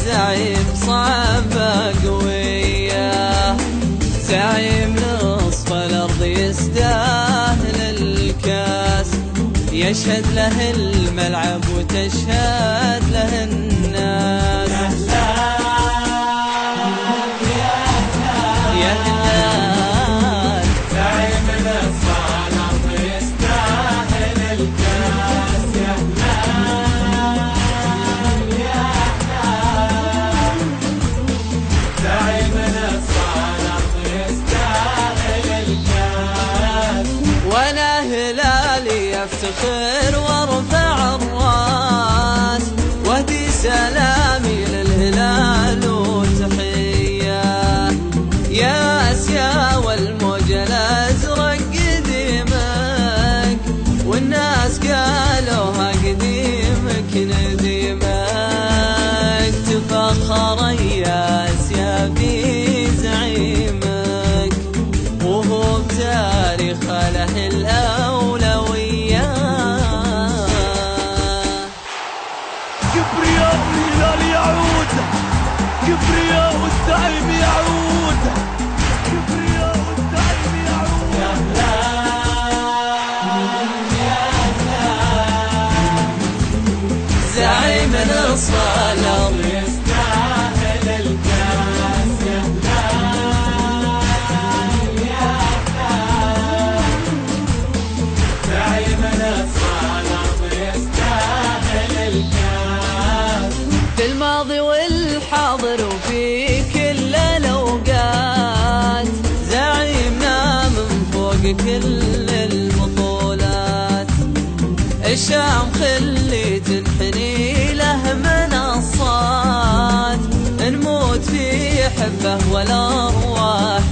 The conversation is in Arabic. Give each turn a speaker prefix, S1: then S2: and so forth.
S1: زعيم صعبة قوية، زعيم نصف الأرض يستاهل الكاس، يشهد له الملعب وتشهد له الناس. يا هلال
S2: زعيم نصف الأرض يستاهل الكاس، يا هلال يا هلال. زعيم نصف الأرض يستاهل الكاس،
S1: وانا هلالي افتخر وارفع الراس، واهدي سلامي للهلال وتحية، يا اسيا والموج الازرق قديمك، والناس قالوها قديمك نديمك، تفخر يا اسيا بزعيمك، وهو بتاريخ له الأولوية.
S2: كبرياء الهلال يعود، كبرياء الزعيم يعود، كبرياء الزعيم يعود. يا هلال يا هلال.
S1: زعيم نصف الأرض
S2: يستاهل الكاس، يا هلال يا هلال. زعيم نصف الأرض يستاهل الكاس،
S1: في الماضي والحاضر وفي كل الأوقات، زعيمنا من فوق كل البطولات، الشام خلي تنحني له منصات، نموت في حبه والأرواح